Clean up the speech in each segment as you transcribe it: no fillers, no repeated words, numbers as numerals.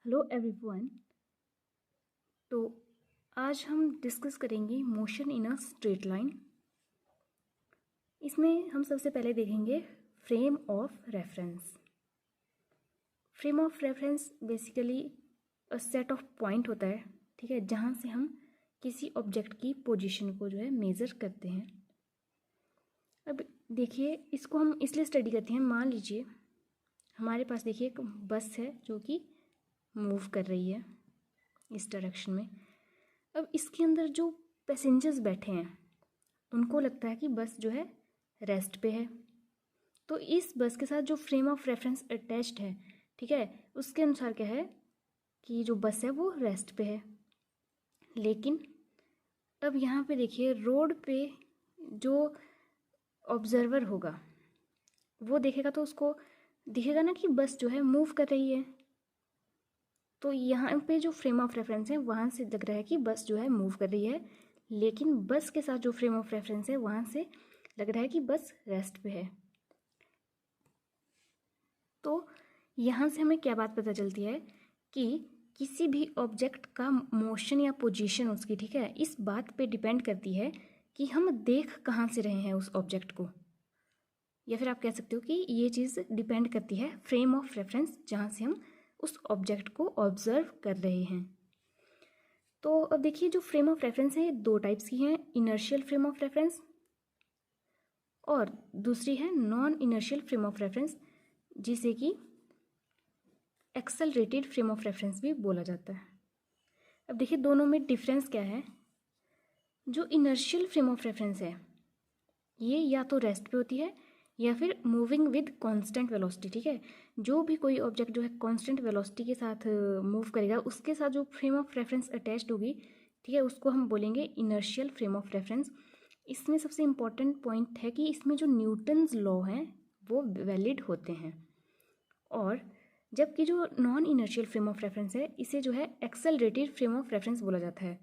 Hello everyone. तो आज हम डिस्कस करेंगे motion in a straight line. इसमें हम सबसे पहले देखेंगे frame of reference. Frame of reference basically a set of point होता है, ठीक है, जहाँ से हम किसी ऑब्जेक्ट की पोजीशन को जो है मेज़र करते हैं। अब देखिए, इसको हम इसलिए स्टडी करते हैं, मान लीजिए हमारे पास देखिए एक बस है जो कि मूव कर रही है इस डायरेक्शन में। अब इसके अंदर जो पैसेंजर्स बैठे हैं उनको लगता है कि बस जो है रेस्ट पे है, तो इस बस के साथ जो फ्रेम ऑफ रेफरेंस अटैच्ड है, ठीक है, उसके अनुसार क्या है कि जो बस है वो रेस्ट पे है। लेकिन अब यहाँ पे देखिए रोड पे जो ऑब्जर्वर होगा वो देखेगा तो उसको दिखेगा ना कि बस जो है मूव कर रही है। तो यहाँ पे जो फ्रेम ऑफ रेफरेंस है वहाँ से लग रहा है कि बस जो है मूव कर रही है, लेकिन बस के साथ जो फ्रेम ऑफ रेफरेंस है वहाँ से लग रहा है कि बस रेस्ट पे है। तो यहाँ से हमें क्या बात पता चलती है कि किसी भी ऑब्जेक्ट का मोशन या पोजीशन उसकी, ठीक है, इस बात पे डिपेंड करती है कि हम देख कहाँ से रहे हैं उस ऑब्जेक्ट को, या फिर आप कह सकते हो कि ये चीज़ डिपेंड करती है फ्रेम ऑफ रेफरेंस जहाँ से हम उस ऑब्जेक्ट को ऑब्जर्व कर रहे हैं। तो अब देखिए जो फ्रेम ऑफ रेफरेंस है दो टाइप्स की हैं, इनर्शियल फ्रेम ऑफ रेफरेंस और दूसरी है non inertial frame of reference, जिसे कि एक्सेलरेटेड फ्रेम ऑफ रेफरेंस भी बोला जाता है। अब देखिए दोनों में डिफरेंस क्या है। जो इनर्शियल फ्रेम ऑफ रेफरेंस है ये या तो रेस्ट पे होती है या फिर मूविंग विद कांस्टेंट वेलोसिटी, ठीक है, जो भी कोई ऑब्जेक्ट जो है कांस्टेंट वेलोसिटी के साथ मूव करेगा उसके साथ जो फ्रेम ऑफ रेफरेंस अटैच्ड होगी, ठीक है, उसको हम बोलेंगे इनर्शियल फ्रेम ऑफ रेफरेंस। इसमें सबसे इम्पॉर्टेंट पॉइंट है कि इसमें जो न्यूटन्स लॉ हैं वो वैलिड होते हैं, और जबकि जो non inertial frame of reference है इसे जो है एक्सेलरेटेड फ्रेम ऑफ रेफरेंस बोला जाता है,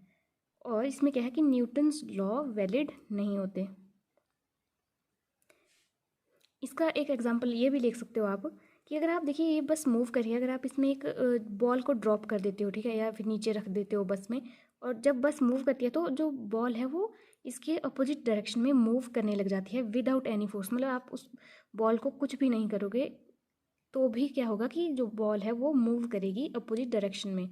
और इसमें क्या है कि न्यूटन्स लॉ वैलिड नहीं होते। इसका एक एग्जांपल ये भी लिख सकते हो आप कि अगर आप देखिए ये बस मूव करिए, अगर आप इसमें एक बॉल को ड्रॉप कर देते हो, ठीक है, या फिर नीचे रख देते हो बस में, और जब बस मूव करती है तो जो बॉल है वो इसके अपोजिट डायरेक्शन में मूव करने लग जाती है विदाउट एनी फोर्स, मतलब आप उस बॉल को कुछ भी नहीं करोगे तो भी क्या होगा कि जो बॉल है वो मूव करेगी अपोजिट डायरेक्शन में,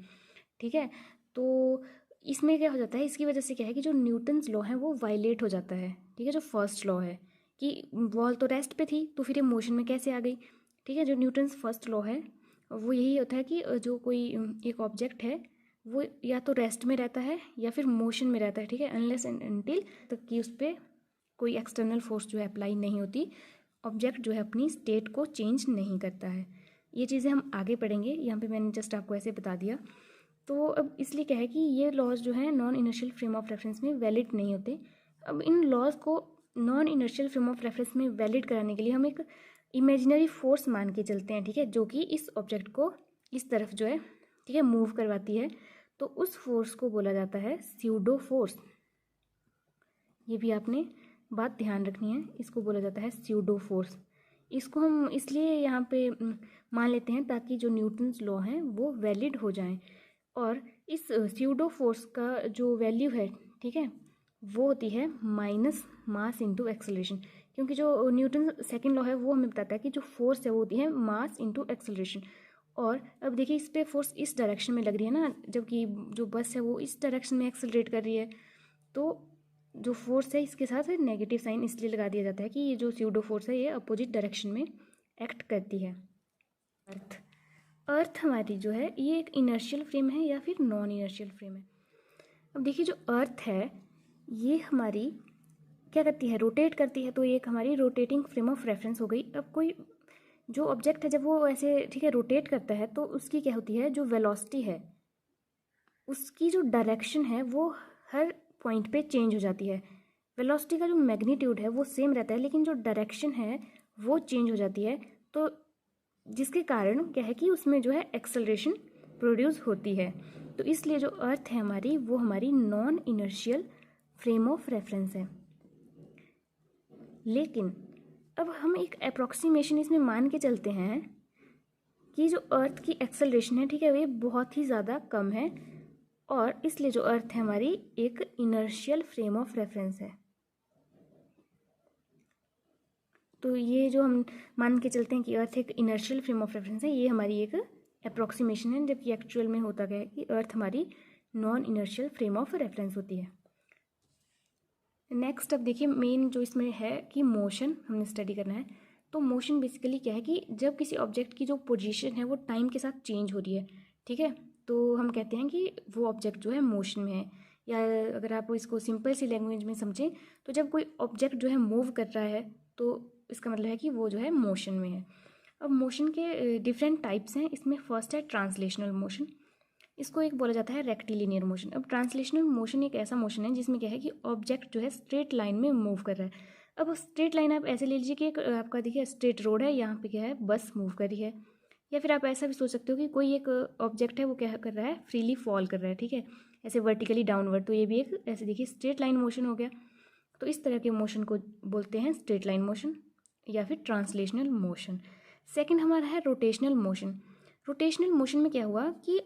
ठीक है। तो इसमें क्या हो जाता है, इसकी वजह से क्या है कि जो न्यूटन्स लॉ है वो वायलेट हो जाता है, ठीक है, जो फर्स्ट लॉ है कि बॉल तो रेस्ट पे थी तो फिर ये मोशन में कैसे आ गई, ठीक है। जो न्यूटन्स फर्स्ट लॉ है वो यही होता है कि जो कोई एक ऑब्जेक्ट है वो या तो रेस्ट में रहता है या फिर मोशन में रहता है, ठीक है, अनलेस एंड अनटिल तक कि उस पर कोई एक्सटर्नल फोर्स जो है अप्लाई नहीं होती, ऑब्जेक्ट जो है अपनी स्टेट को चेंज नहीं करता है। ये चीज़ें हम आगे पढ़ेंगे, यहाँ पे मैंने जस्ट आपको ऐसे बता दिया। तो अब इसलिए क्या है कि ये लॉज जो है non inertial frame of reference में वैलिड नहीं होते। अब इन लॉज को non inertial frame of reference में वैलिड कराने के लिए हम एक इमेजिनरी फोर्स मान के चलते हैं, ठीक है, जो कि इस ऑब्जेक्ट को इस तरफ जो है, ठीक है, मूव करवाती है। तो उस फोर्स को बोला जाता है स्यूडो फोर्स। ये भी आपने बात ध्यान रखनी है, इसको बोला जाता है स्यूडो फोर्स। इसको हम इसलिए यहाँ पे मान लेते हैं ताकि जो न्यूटन्स लॉ हैं वो वैलिड हो जाएं, और इस स्यूडो फोर्स का जो वैल्यू है, ठीक है, वो होती है माइनस मास इंटू एक्सेलरेशन, क्योंकि जो न्यूटन सेकंड लॉ है वो हमें बताता है कि जो फोर्स है वो होती है मास इंटू एक्सेलरेशन। और अब देखिए इस पर फोर्स इस डायरेक्शन में लग रही है ना, जबकि जो बस है वो इस डायरेक्शन में एक्सेलरेट कर रही है, तो जो फोर्स है इसके साथ नेगेटिव साइन इसलिए लगा दिया जाता है कि ये जो स्यूडो फोर्स है ये अपोजिट डायरेक्शन में एक्ट करती है। अर्थ हमारी जो है ये एक इनर्शियल फ्रेम है या फिर नॉन इनर्शियल फ्रेम है। अब देखिए जो अर्थ है ये हमारी क्या करती है, रोटेट करती है, तो ये एक हमारी रोटेटिंग फ्रेम ऑफ रेफरेंस हो गई। अब कोई जो ऑब्जेक्ट है जब वो ऐसे, ठीक है, रोटेट करता है तो उसकी क्या होती है, जो वेलोसिटी है उसकी जो डायरेक्शन है वो हर पॉइंट पे चेंज हो जाती है। वेलोसिटी का जो मैग्नीट्यूड है वो सेम रहता है लेकिन जो डायरेक्शन है वो चेंज हो जाती है, तो जिसके कारण क्या है कि उसमें जो है एक्सेलरेशन प्रोड्यूस होती है। तो इसलिए जो अर्थ है हमारी वो हमारी non inertial frame of reference है। लेकिन अब हम एक अप्रॉक्सीमेशन इसमें मान के चलते हैं कि जो अर्थ की एक्सेलरेशन है, ठीक है, वे बहुत ही ज़्यादा कम है, और इसलिए जो अर्थ है हमारी एक इनर्शियल फ्रेम ऑफ रेफरेंस है। तो ये जो हम मान के चलते हैं कि अर्थ एक इनर्शियल फ्रेम ऑफ रेफरेंस है, ये हमारी एक अप्रॉक्सीमेशन है, जबकि एक्चुअल में होता क्या है कि अर्थ हमारी non inertial frame of reference होती है। नेक्स्ट अब देखिए मेन जो इसमें है कि मोशन हमने स्टडी करना है। तो मोशन बेसिकली क्या है कि जब किसी ऑब्जेक्ट की जो पोजीशन है वो टाइम के साथ चेंज हो रही है, ठीक है, तो हम कहते हैं कि वो ऑब्जेक्ट जो है मोशन में है। या अगर आप इसको सिंपल सी लैंग्वेज में समझें तो जब कोई ऑब्जेक्ट जो है मूव कर रहा है तो इसका मतलब है कि वो जो है मोशन में है। अब मोशन के डिफरेंट टाइप्स हैं, इसमें फर्स्ट है ट्रांसलेशनल मोशन, इसको एक बोला जाता है रेक्टिलिनियर मोशन। अब ट्रांसलेशनल मोशन एक ऐसा मोशन है जिसमें क्या है कि ऑब्जेक्ट जो है स्ट्रेट लाइन में मूव कर रहा है। अब स्ट्रेट लाइन आप ऐसे ले लीजिए कि एक आपका देखिए स्ट्रेट रोड है, यहाँ पे क्या है बस मूव कर रही है, या फिर आप ऐसा भी सोच सकते हो कि कोई एक ऑब्जेक्ट है वो क्या कर रहा है फ्रीली फॉल कर रहा है, ठीक है, ऐसे वर्टिकली डाउनवर्ड, तो ये भी एक ऐसे देखिए स्ट्रेट लाइन मोशन हो गया। तो इस तरह के मोशन को बोलते हैं स्ट्रेट लाइन मोशन या फिर ट्रांसलेशनल मोशन। सेकेंड हमारा है रोटेशनल मोशन। रोटेशनल मोशन में क्या हुआ कि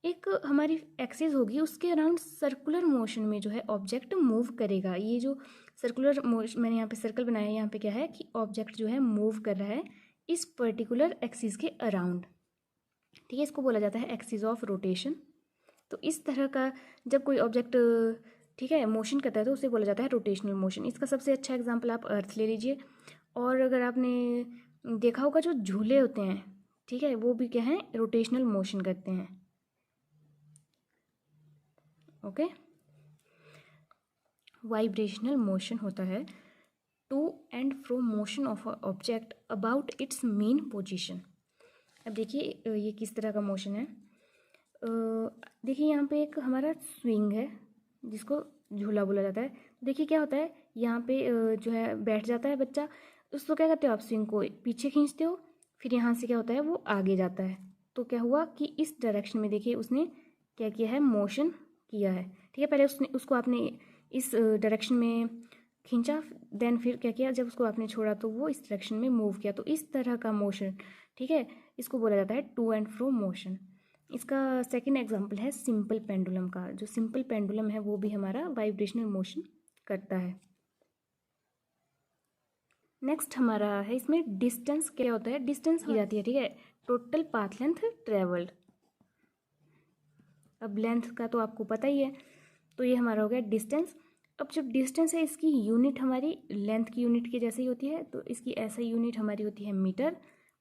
एक हमारी एक्सिस होगी, उसके अराउंड सर्कुलर मोशन में जो है ऑब्जेक्ट मूव करेगा। ये जो सर्कुलर मोशन मैंने यहाँ पे सर्कल बनाया है, यहाँ पे क्या है कि ऑब्जेक्ट जो है मूव कर रहा है इस पर्टिकुलर एक्सिस के अराउंड, ठीक है, इसको बोला जाता है एक्सिस ऑफ रोटेशन। तो इस तरह का जब कोई ऑब्जेक्ट, ठीक है, मोशन करता है तो उसे बोला जाता है रोटेशनल मोशन। इसका सबसे अच्छा एग्जाम्पल आप अर्थ ले लीजिए, और अगर आपने देखा होगा जो झूले होते हैं, ठीक है, वो भी क्या है रोटेशनल मोशन करते हैं। ओके, वाइब्रेशनल मोशन होता है to and fro motion of a object about its mean position. अब देखिए ये किस तरह का मोशन है। देखिए यहाँ पे एक हमारा स्विंग है जिसको झूला बोला जाता है। देखिए क्या होता है, यहाँ पे जो है बैठ जाता है बच्चा, उसको क्या करते हो आप स्विंग को पीछे खींचते हो, फिर यहाँ से क्या होता है वो आगे जाता है। तो क्या हुआ कि इस डायरेक्शन में देखिए उसने क्या किया है, मोशन किया है, ठीक है। पहले उसको आपने इस डायरेक्शन में खींचा, देन फिर क्या किया, जब उसको आपने छोड़ा तो वो इस डायरेक्शन में मूव किया, तो इस तरह का मोशन, ठीक है, इसको बोला जाता है टू एंड फ्रो मोशन। इसका सेकंड एग्जांपल है सिंपल पेंडुलम का। जो सिंपल पेंडुलम है वो भी हमारा वाइब्रेशनल मोशन करता है। नेक्स्ट हमारा है इसमें डिस्टेंस। क्या होता है, डिस्टेंस की जाती है, ठीक है, टोटल पाथ लेंथ ट्रेवल्ड। अब लेंथ का तो आपको पता ही है, तो ये हमारा हो गया डिस्टेंस। अब जब डिस्टेंस है इसकी यूनिट हमारी लेंथ की यूनिट की जैसे ही होती है, तो इसकी ऐसा यूनिट हमारी होती है मीटर,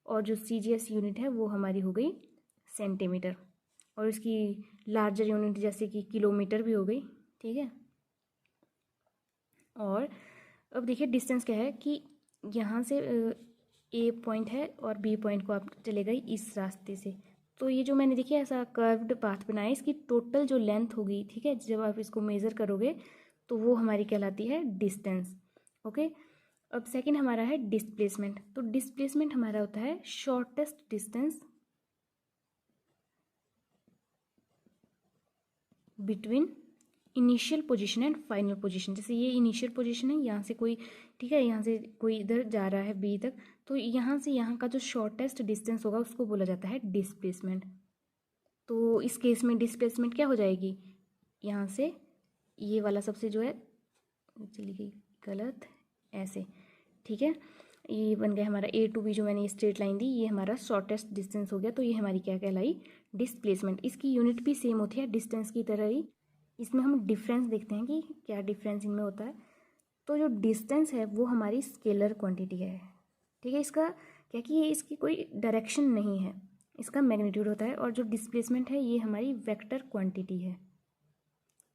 और जो CGS यूनिट है वो हमारी हो गई सेंटीमीटर, और इसकी लार्जर यूनिट जैसे कि किलोमीटर भी हो गई, ठीक है। और अब देखिए डिस्टेंस क्या है कि यहाँ से A पॉइंट है और B पॉइंट को आप चले गए इस रास्ते से, तो ये जो मैंने देखिए ऐसा कर्व्ड पाथ बनाया, इसकी टोटल जो लेंथ होगी, ठीक है, जब आप इसको मेज़र करोगे तो वो हमारी कहलाती है डिस्टेंस। ओके, अब सेकंड हमारा है डिस्प्लेसमेंट। तो डिस्प्लेसमेंट हमारा होता है shortest distance between initial position and final position. जैसे ये इनिशियल पोजीशन है, यहाँ से कोई, ठीक है, यहाँ से कोई इधर जा रहा है B तक, तो यहाँ से यहाँ का जो शॉर्टेस्ट डिस्टेंस होगा उसको बोला जाता है डिस्प्लेसमेंट। तो इस केस में डिस्प्लेसमेंट क्या हो जाएगी, यहाँ से ये वाला सबसे जो है चली गई गलत ऐसे, ठीक है, ये बन गया हमारा A to B, जो मैंने ये स्ट्रेट लाइन दी ये हमारा शॉर्टेस्ट डिस्टेंस हो गया, तो ये हमारी क्या कहलाई, डिस्प्लेसमेंट। इसकी यूनिट भी सेम होती है डिस्टेंस की तरह ही। इसमें हम डिफरेंस देखते हैं कि क्या डिफरेंस इनमें होता है। तो जो डिस्टेंस है वो हमारी स्केलर क्वांटिटी है, ठीक है, इसका क्या कि ये इसकी कोई डायरेक्शन नहीं है, इसका मैग्नीट्यूड होता है। और जो डिस्प्लेसमेंट है ये हमारी वेक्टर क्वांटिटी है।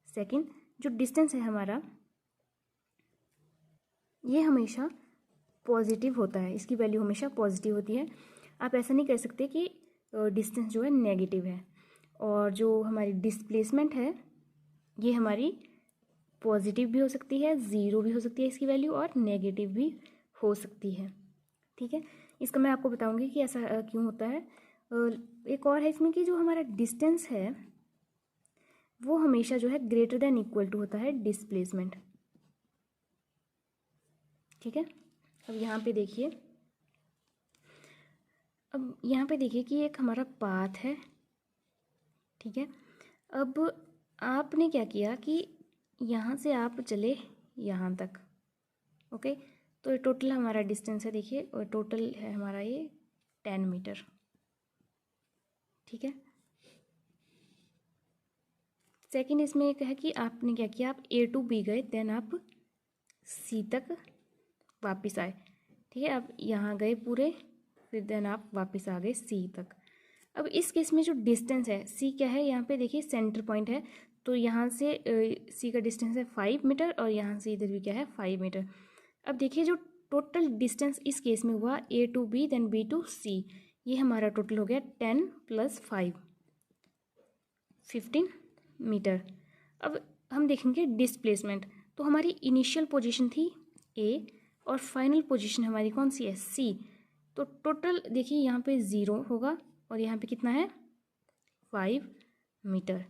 सेकंड, जो डिस्टेंस है हमारा ये हमेशा पॉजिटिव होता है, इसकी वैल्यू हमेशा पॉजिटिव होती है। आप ऐसा नहीं कह सकते कि डिस्टेंस जो है नेगेटिव है। और जो हमारी डिस्प्लेसमेंट है ये हमारी पॉजिटिव भी हो सकती है, ज़ीरो भी हो सकती है इसकी वैल्यू, और नेगेटिव भी हो सकती है, ठीक है। इसका मैं आपको बताऊंगी कि ऐसा क्यों होता है। एक और है इसमें कि जो हमारा डिस्टेंस है वो हमेशा जो है ग्रेटर देन इक्वल टू होता है डिस्प्लेसमेंट, ठीक है। अब यहाँ पे देखिए अब यहाँ पे देखिए कि एक हमारा पाथ है, ठीक है। अब आपने क्या किया कि यहाँ से आप चले यहाँ तक, ओके। तो ये टोटल हमारा डिस्टेंस है, देखिए, और टोटल है हमारा ये 10 मीटर, ठीक है। सेकंड इसमें एक है कि आपने क्या किया, आप A to B गए, देन आप C तक वापस आए, ठीक है। आप यहाँ गए पूरे, फिर देन आप वापस आ गए C तक। अब इस केस में जो डिस्टेंस है C क्या है, यहाँ पे देखिए सेंटर पॉइंट है, तो यहाँ से C का डिस्टेंस है 5 मीटर और यहाँ से इधर भी क्या है 5 मीटर। अब देखिए जो टोटल डिस्टेंस इस केस में हुआ A to B then B to C, ये हमारा टोटल हो गया 10 + 5 15 मीटर। अब हम देखेंगे डिस्प्लेसमेंट, तो हमारी इनिशियल पोजीशन थी A और फाइनल पोजीशन हमारी कौन सी है C। तो टोटल देखिए यहाँ पे 0 होगा और यहाँ पे कितना है 5 मीटर।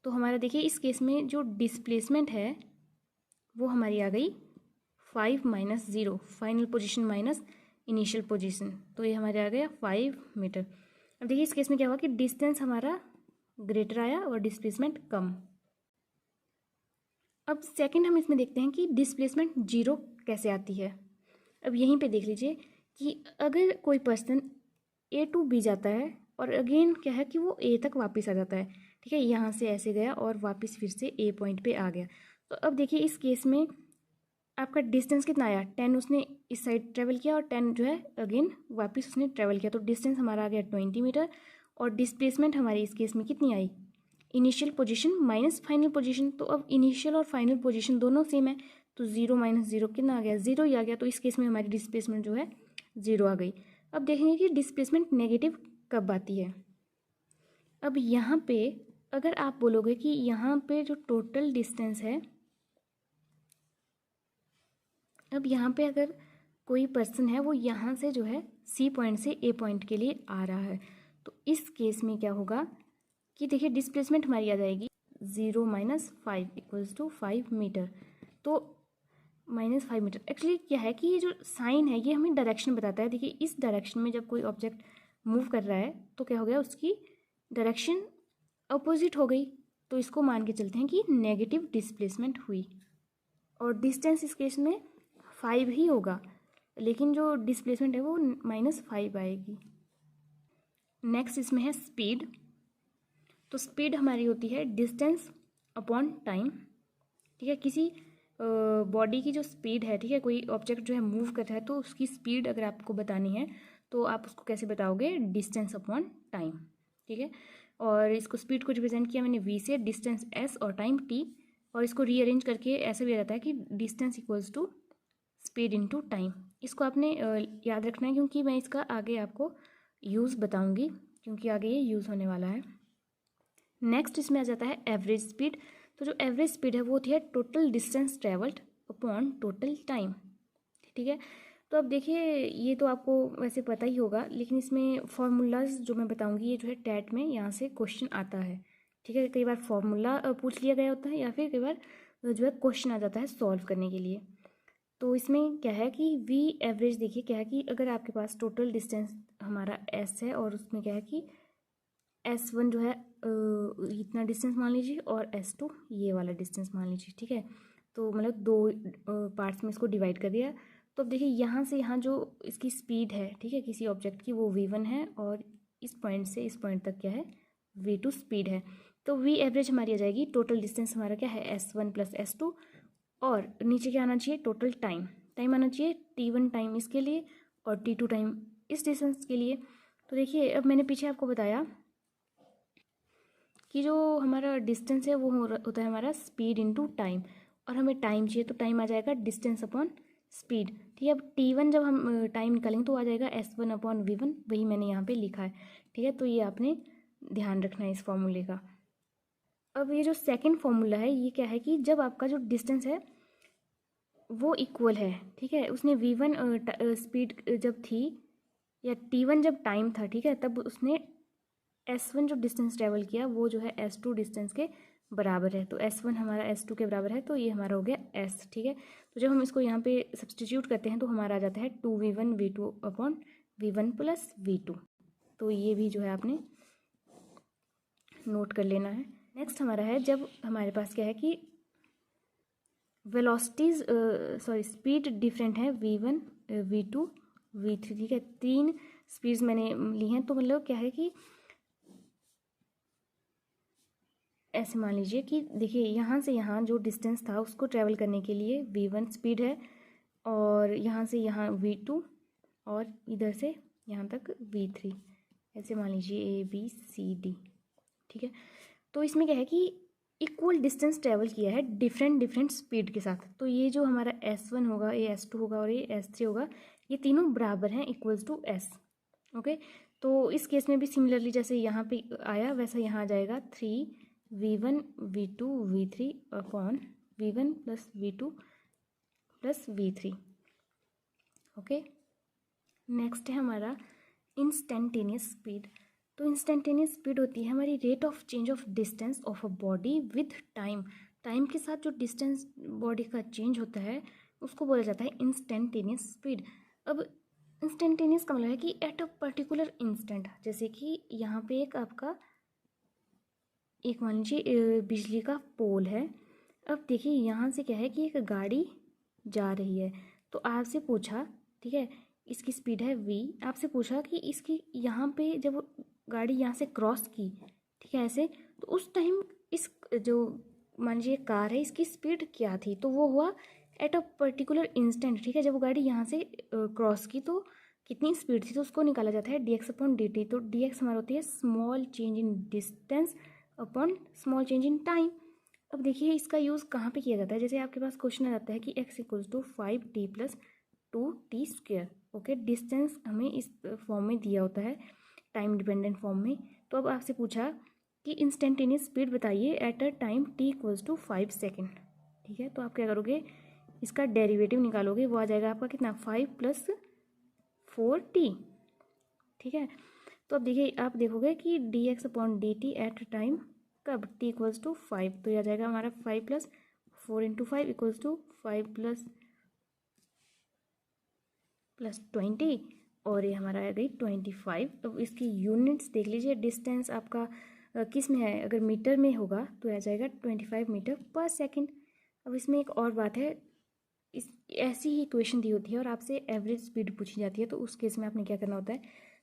तो हमारा देखिए इस केस में जो डिस्प्लेसमेंट है वो हमारी आ गई 5 - 0, final position minus initial position, तो ये हमारे आ गया 5 मीटर। अब देखिए इस केस में क्या हुआ कि डिस्टेंस हमारा ग्रेटर आया और डिस्प्लेसमेंट कम। अब सेकंड हम इसमें देखते हैं कि डिस्प्लेसमेंट 0 कैसे आती है। अब यहीं पे देख लीजिए कि अगर कोई पर्सन A to B जाता है और अगेन क्या है कि वो A तक वापस आ जाता है, ठीक है, यहाँ से ऐसे गया और वापस फिर से A पॉइंट पे आ गया। तो अब देखिए इस केस में आपका डिस्टेंस कितना आया, 10 उसने इस साइड ट्रेवल किया और 10 जो है अगेन वापस उसने ट्रेवल किया, तो डिस्टेंस हमारा आ गया 20 मीटर। और डिस्प्लेसमेंट हमारी इस केस में कितनी आई, initial position minus final position. तो अब इनिशियल और फाइनल पोजीशन दोनों सेम है, तो 0 - 0 कितना आ गया, 0 ही आ गया। तो इस केस में हमारी डिस्प्लेसमेंट जो है 0 आ गई। अब देखेंगे कि डिस्प्लेसमेंट नेगेटिव कब आती है। अब यहाँ पे अगर आप बोलोगे कि यहाँ पे जो टोटल डिस्टेंस है, अब यहाँ पे अगर कोई पर्सन है वो यहाँ से जो है C पॉइंट से A पॉइंट के लिए आ रहा है, तो इस केस में क्या होगा कि देखिए डिस्प्लेसमेंट हमारी आ जाएगी 0 - 5 = 5 मीटर। तो -5 मीटर एक्चुअली क्या है कि ये जो साइन है ये हमें डायरेक्शन बताता है। देखिए इस डायरेक्शन में जब कोई ऑब्जेक्ट मूव कर रहा है तो क्या हो गया, उसकी डायरेक्शन अपोजिट हो गई, तो इसको मान के चलते हैं कि नेगेटिव डिस्प्लेसमेंट हुई। और डिस्टेंस इस केस में 5 ही होगा, लेकिन जो डिस्प्लेसमेंट है वो -5 आएगी। नेक्स्ट इसमें है स्पीड। तो स्पीड हमारी होती है डिस्टेंस अपॉन टाइम, ठीक है। किसी बॉडी की जो स्पीड है, ठीक है, कोई ऑब्जेक्ट जो है मूव कर रहा है तो उसकी स्पीड अगर आपको बतानी है तो आप उसको कैसे बताओगे, डिस्टेंस अपॉन टाइम, ठीक है। और इसको स्पीड को रिप्रेजेंट किया मैंने V से, डिस्टेंस S और टाइम T, और इसको रीअरेंज करके ऐसे भी आ जाता है कि distance equals to speed into time. इसको आपने याद रखना है क्योंकि मैं इसका आगे आपको यूज़ बताऊंगी, क्योंकि आगे ये यूज़ होने वाला है। नेक्स्ट इसमें आ जाता है एवरेज स्पीड। तो जो एवरेज स्पीड है वो होती है total distance travelled upon total time, ठीक है। तो अब देखिए ये तो आपको वैसे पता ही होगा, लेकिन इसमें फार्मूलाज जो मैं बताऊंगी ये जो है टैट में यहाँ से क्वेश्चन आता है, ठीक है। कई बार फार्मूला पूछ लिया गया होता है या फिर कई बार जो है क्वेश्चन आ जाता है सॉल्व करने के लिए। तो इसमें क्या है कि V एवरेज देखिए क्या है कि अगर आपके पास टोटल डिस्टेंस हमारा S है और उसमें क्या है कि S1 जो है इतना डिस्टेंस मान लीजिए और S2 ये वाला डिस्टेंस मान लीजिए, ठीक है। तो मतलब दो पार्ट्स में इसको डिवाइड कर दिया। तो अब देखिए यहाँ से यहाँ जो इसकी स्पीड है, ठीक है, किसी ऑब्जेक्ट की, वो V1 है और इस पॉइंट से इस पॉइंट तक क्या है V2 स्पीड है। तो V एवरेज हमारी आ जाएगी, टोटल डिस्टेंस हमारा क्या है S1 + S2, और नीचे क्या आना चाहिए टोटल टाइम, टाइम आना चाहिए T1 टाइम इसके लिए और T2 टाइम इस डिस्टेंस के लिए। तो देखिए अब मैंने पीछे आपको बताया कि जो हमारा डिस्टेंस है वो होता है हमारा स्पीड इनटू टाइम, और हमें टाइम चाहिए तो टाइम आ जाएगा डिस्टेंस अपॉन स्पीड, ठीक है। अब T1 जब हम टाइम निकालेंगे तो आ जाएगा S1 अपॉन V1, वही मैंने यहाँ पे लिखा है, ठीक है। तो ये आपने ध्यान रखना है इस फॉर्मूले का। अब ये जो सेकंड फॉर्मूला है ये क्या है कि जब आपका जो डिस्टेंस है वो इक्वल है, ठीक है, उसने V1 स्पीड जब थी या T1 जब टाइम था, ठीक है, तब उसने S1 जो डिस्टेंस ट्रेवल किया वो जो है S2 डिस्टेंस के बराबर है। तो S1 हमारा S2 के बराबर है, तो ये हमारा हो गया S, ठीक है। तो जब हम इसको यहाँ पे सब्सटीट्यूट करते हैं तो हमारा आ जाता है 2V1 V2 upon V1 + V2। तो ये भी जो है आपने नोट कर लेना है। नेक्स्ट हमारा है जब हमारे पास क्या है कि वेलोसिटीज स्पीड डिफरेंट है v1 v2 v3, ठीक है, 3 स्पीड्स मैंने ली हैं। तो मतलब क्या है कि ऐसे मान लीजिए कि देखिए यहाँ से यहाँ जो डिस्टेंस था उसको ट्रैवल करने के लिए v1 स्पीड है, और यहाँ से यहाँ v2, और इधर से यहाँ तक v3, ऐसे मान लीजिए ABCD, ठीक है। तो इसमें क्या है कि इक्वल डिस्टेंस ट्रैवल किया है डिफरेंट स्पीड के साथ। तो ये जो हमारा S1 होगा, ये S2 होगा और ये S3 होगा, ये तीनों बराबर हैं, इक्वल्स टू S। ओके, तो इस केस में भी सिमिलरली जैसे यहाँ पे आया वैसा यहाँ आ जाएगा 3v1 v2 v3 upon v1 plus v2 plus v3। Okay, next है हमारा इंस्टेंटेनियस स्पीड। तो इंस्टेंटेनियस स्पीड होती है हमारी rate of change of distance of a body with time. Time के साथ जो डिस्टेंस बॉडी का चेंज होता है उसको बोला जाता है इंस्टेंटेनियस स्पीड। अब इंस्टेंटेनियस का मतलब है कि एट अ पर्टिकुलर इंस्टेंट, जैसे कि यहाँ पे एक आपका एक मान लीजिए बिजली का पोल है। अब देखिए यहाँ से क्या है कि एक गाड़ी जा रही है, तो आपसे पूछा, ठीक है, इसकी स्पीड है v, आपसे पूछा कि इसकी यहाँ पे जब गाड़ी यहाँ से क्रॉस की, ठीक है, ऐसे, तो उस टाइम इस जो मान लीजिए कार है इसकी स्पीड क्या थी, तो वो हुआ एट अ पर्टिकुलर इंस्टेंट, ठीक है। जब वो गाड़ी यहाँ से क्रॉस की तो कितनी स्पीड थी, तो उसको निकाला जाता है dx अपॉन dt। तो dx हमारा होती है small change in distance upon small change in time. अब देखिए इसका यूज़ कहाँ पे किया जाता है, जैसे आपके पास क्वेश्चन आ जाता है कि x equals to 5t plus 2t square. Okay, distance हमें इस फॉर्म में दिया होता है, टाइम डिपेंडेंट फॉर्म में। तो अब आपसे पूछा कि इंस्टेंटेनियस स्पीड बताइए at a time t equals to 5 second, ठीक है। तो आप क्या करोगे, इसका डेरिवेटिव निकालोगे, वो आ जाएगा आपका कितना 5 प्लस 4t, ठीक है। तो अब देखिए आप देखोगे कि dx upon dt at time कब t इक्वल्स टू 5, तो यह आ जाएगा हमारा 5 plus 4 into 5 equals to 5 plus 20, और ये हमारा आ गई 25। अब इसकी यूनिट्स देख लीजिए, डिस्टेंस आपका किस में है, अगर मीटर में होगा तो आ जाएगा 25 मीटर पर सेकेंड। अब इसमें एक और बात है, इस ऐसी ही इक्वेशन दी होती है और आपसे एवरेज स्पीड पूछी जाती है, तो उस केस में आपने क्या करना होता है,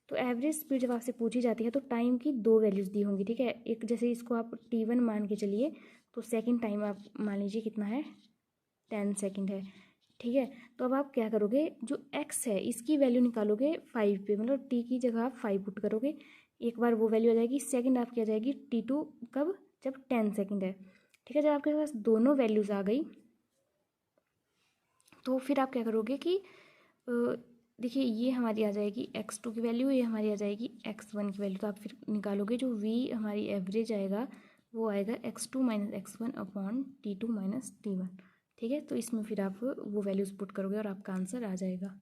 तो एवरेज स्पीड जब आपसे पूछी जाती है तो टाइम की 2 वैल्यूज़ दी होंगी, ठीक है। एक जैसे इसको आप t1 मान के चलिए, तो सेकंड टाइम आप मान लीजिए कितना है 10 सेकंड है, ठीक है। तो अब आप क्या करोगे, जो x है इसकी वैल्यू निकालोगे 5 पे, मतलब t की जगह आप 5 पुट करोगे, एक बार वो वैल्यू आ जाएगी। सेकंड आपकी आ जाएगी t2, कब, जब 10 सेकंड है, ठीक है। जब आपके पास दोनों वैल्यूज़ आ गई तो फिर आप क्या करोगे कि देखिए ये हमारी आ जाएगी x2 की वैल्यू, ये हमारी आ जाएगी x1 की वैल्यू। तो आप फिर निकालोगे, जो v हमारी एवरेज आएगा वो आएगा x2 minus x1 upon t2 minus t1, ठीक है। तो इसमें फिर आप वो वैल्यूज़ पुट करोगे और आपका आंसर आ जाएगा।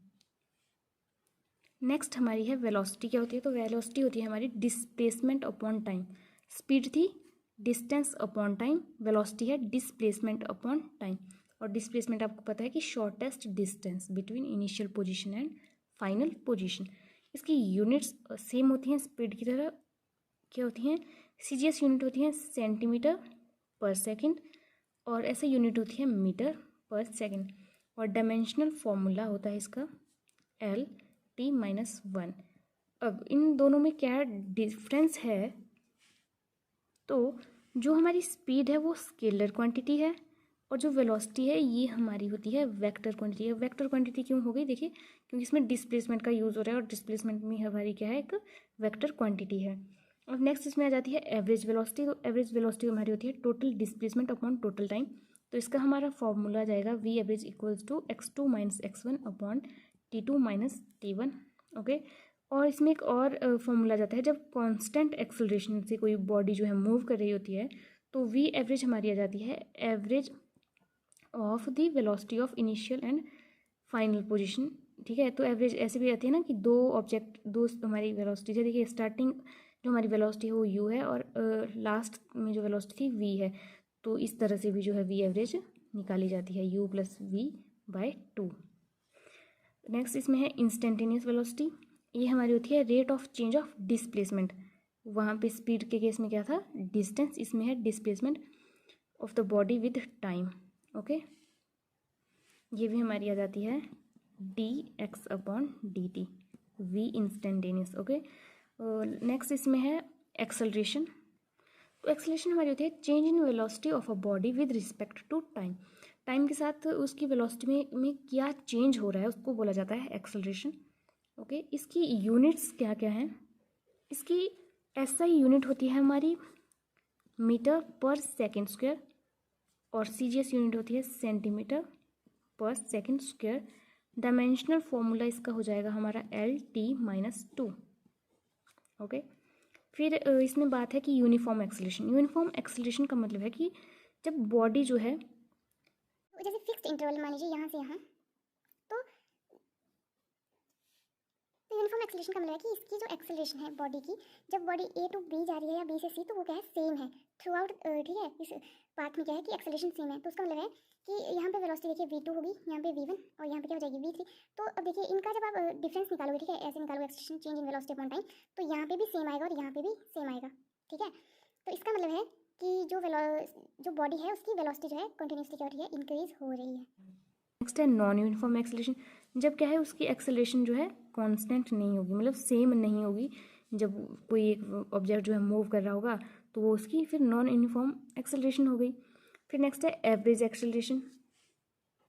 नेक्स्ट हमारी है वेलोसिटी। क्या होती है, तो वेलोसिटी होती है हमारी डिस्प्लेसमेंट अपॉन टाइम। स्पीड थी डिस्टेंस अपॉन टाइम, वेलोसिटी है डिस्प्लेसमेंट अपॉन टाइम। और डिस्प्लेसमेंट आपको पता है कि shortest distance between initial position and final position. इसकी यूनिट्स सेम होती हैं स्पीड की तरह, क्या होती हैं, CGS यूनिट होती हैं सेंटीमीटर पर सेकंड, और ऐसे यूनिट होती है मीटर पर सेकंड। और डायमेंशनल फॉर्मूला होता है इसका LT-1। अब इन दोनों में क्या डिफरेंस है, तो जो हमारी स्पीड है वो स्केलर क्वांटिटी है, और जो वेलोसिटी है ये हमारी होती है वेक्टर क्वांटिटी है। वेक्टर क्वांटिटी क्यों हो गई, देखिए क्योंकि इसमें डिस्प्लेसमेंट का यूज़ हो रहा है, और डिस्प्लेसमेंट में हमारी क्या है, एक वेक्टर क्वांटिटी है। और नेक्स्ट इसमें आ जाती है एवरेज वेलोसिटी। तो एवरेज वेलोसिटी हमारी होती है total displacement upon total time. तो इसका हमारा फॉर्मूला आ जाएगा v average equals to x2 minus x1 upon t2 minus t1। Okay, और इसमें एक और फॉर्मूला जाता है, जब कांस्टेंट एक्सेलरेशन से कोई बॉडी जो है मूव कर रही होती है, तो v एवरेज हमारी आ जाती है average of the velocity of initial and final position, ठीक है। तो एवरेज ऐसे भी आती है ना कि दो हमारी वेलोसिटी है, देखिए स्टार्टिंग जो हमारी वेलोसिटी है वो u है, और लास्ट में जो वेलोसिटी थी v है। तो इस तरह से भी जो है v एवरेज निकाली जाती है, u plus v by 2। Next इसमें है इंस्टेंटेनियस वेलोसिटी। ये हमारी होती है rate of change of displacement. वहाँ पे स्पीड के केस में क्या था, डिस्टेंस, इसमें है displacement of the body with time. Okay, ये भी हमारी आ जाती है dx/dt, v instantaneous. Okay, next इसमें है एक्सेलरेशन। तो एक्सेलरेशन हमारी होती है change in velocity of a body with respect to time. Time के साथ उसकी वेलोसिटी में क्या चेंज हो रहा है उसको बोला जाता है एक्सेलरेशन। ओके, इसकी यूनिट्स क्या क्या हैं, इसकी SI यूनिट होती है हमारी मीटर पर सेकेंड स्क्वायर, और CGS यूनिट होती है सेंटीमीटर पर सेकेंड स्क्वायर। डायमेंशनल फॉर्मूला इसका हो जाएगा हमारा LT-2। ओके, फिर इसमें बात है कि यूनिफॉर्म एक्सेलरेशन। यूनिफॉर्म एक्सेलरेशन का मतलब है कि जब बॉडी जो है जैसे फिक्स्ड इंटरवल मान लीजिए यहाँ से यहाँ, तो यूनिफॉर्म एक्सेलरेशन का मतलब है कि इसकी जो एक्सेलरेशन है बॉडी की, जब बॉडी A टू B जा रही है या B से C, तो वो क्या है, सेम है थ्रू आउट। ठीक है, इस पाथ में क्या है कि एक्सेलरेशन सेम है। तो उसका मतलब है कि यहाँ पे वेलोसिटी देखिए V2 होगी, यहाँ पे V1, और यहाँ पे क्या हो जाएगी V3। तो अब देखिए इनका जब आप डिफरेंस निकालोगे, ठीक है, ऐसे निकालोगे acceleration change in velocity upon time, तो यहाँ पे भी सेम आएगा और यहाँ पे भी सेम आएगा। ठीक है, तो इसका मतलब है कि जो बॉडी है उसकी वेलोसिटी जो है कंटिन्यूसली क्या हो रही है, इंक्रीज हो रही है। नेक्स्ट है नॉन यूनिफॉर्म एक्सेलरेशन। जब क्या है उसकी एक्सेलरेशन जो है कांस्टेंट नहीं होगी, मतलब सेम नहीं होगी। जब कोई एक ऑब्जेक्ट जो है मूव कर रहा होगा तो वो उसकी फिर नॉन यूनिफॉर्म एक्सेलरेशन हो गई। फिर नेक्स्ट है एवरेज एक्सेलरेशन,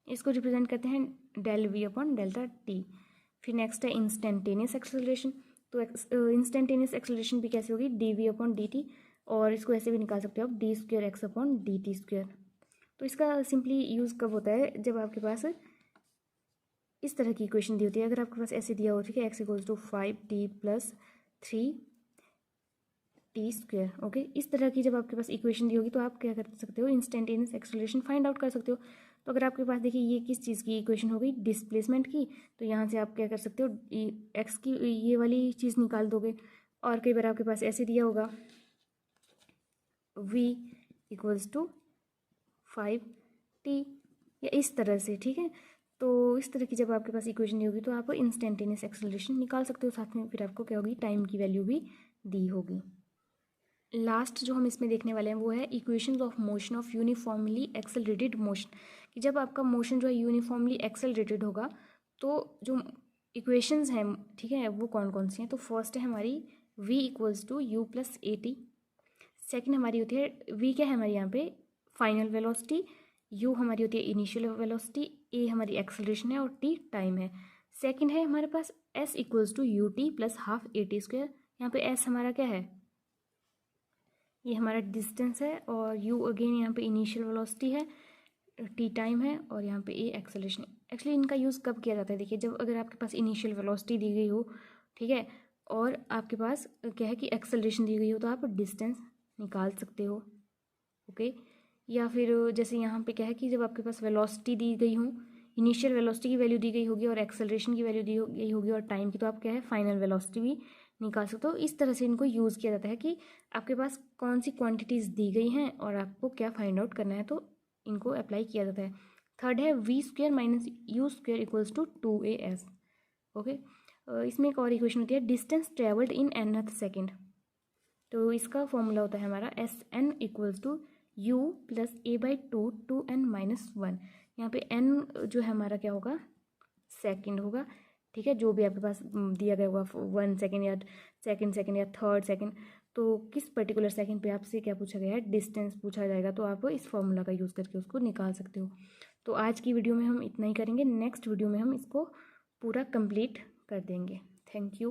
इसको रिप्रेजेंट करते हैं del V/Δt। फिर नेक्स्ट है इंस्टेंटेनियस एक्सेलरेशन। तो इंस्टेंटेनियस एक्सेलरेशन भी कैसे होगी, dV/dt, और इसको ऐसे भी निकाल सकते हो आप d²x/dt²। तो इसका सिंपली यूज़ कब होता है, जब आपके पास इस तरह की इक्वेशन दी होती है। अगर आपके पास ऐसे दिया हो, ठीक है, x = 5t + 3t²। ओके, इस तरह की जब आपके पास इक्वेशन दी होगी तो आप क्या कर सकते हो, इंस्टेंटेनियस एक्सेलरेशन फाइंड आउट कर सकते हो। तो अगर आपके पास देखिए ये किस चीज़ की इक्वेशन हो गई, डिस्प्लेसमेंट की, तो यहाँ से आप क्या कर सकते हो, एक्स की ये वाली चीज़ निकाल दोगे। और कई बार आपके पास ऐसे दिया होगा v = 5t, या इस तरह से। ठीक है, तो इस तरह की जब आपके पास इक्वेशन दी होगी तो आप इंस्टेंटेनियस एक्सेलरेशन निकाल सकते हो। साथ में फिर आपको क्या होगी, टाइम की वैल्यू भी दी होगी। लास्ट जो हम इसमें देखने वाले हैं वो है equations of motion of uniformly accelerated motion, कि जब आपका मोशन जो है यूनिफॉर्मली एक्सेलरेटेड होगा तो जो इक्वेशंस हैं, ठीक है, वो कौन कौन सी हैं। तो फर्स्ट है हमारी v = u + at। सेकेंड हमारी होती है v, क्या है हमारी यहाँ पे फाइनल वेलोसिटी, u हमारी होती है इनिशियल वेलोसिटी, a हमारी एक्सेलरेशन है, और t टाइम है। सेकेंड है हमारे पास s = ut + ½ at²। यहाँ पे s हमारा क्या है, ये हमारा डिस्टेंस है, और u अगेन यहाँ पे इनिशियल वेलोसिटी है, t टाइम है, और यहाँ पे a एक्सेलरेशन। एक्चुअली इनका यूज़ कब किया जाता है, देखिए जब अगर आपके पास इनिशियल वेलोसिटी दी गई हो, ठीक है, और आपके पास क्या है कि एक्सेलरेशन दी गई हो, तो आप डिस्टेंस निकाल सकते हो। ओके, या फिर जैसे यहाँ पे क्या है कि जब आपके पास वेलोसिटी दी गई हो, इनिशियल वेलोसिटी की वैल्यू दी गई होगी और एक्सेलरेशन की वैल्यू दी गई होगी और टाइम की, तो आप क्या है फाइनल वेलोसिटी भी निकाल सकते हो। इस तरह से इनको यूज़ किया जाता है कि आपके पास कौन सी क्वांटिटीज़ दी गई हैं और आपको क्या फाइंड आउट करना है, तो इनको अप्लाई किया जाता है। थर्ड है v² - u² = 2as। ओके, इसमें एक और इक्वेशन होती है distance travelled in nth second. तो इसका फॉर्मूला होता है हमारा SN = u + a/2 2n - 1। यहाँ पे n जो है हमारा क्या होगा, सेकंड होगा। ठीक है, जो भी आपके पास दिया गया होगा 1 सेकेंड या सेकेंड या थर्ड सेकेंड, तो किस पर्टिकुलर सेकेंड पे आपसे क्या पूछा गया है, डिस्टेंस पूछा जाएगा, तो आप इस फॉर्मूला का यूज़ करके उसको निकाल सकते हो। तो आज की वीडियो में हम इतना ही करेंगे, नेक्स्ट वीडियो में हम इसको पूरा कंप्लीट कर देंगे। Thank you.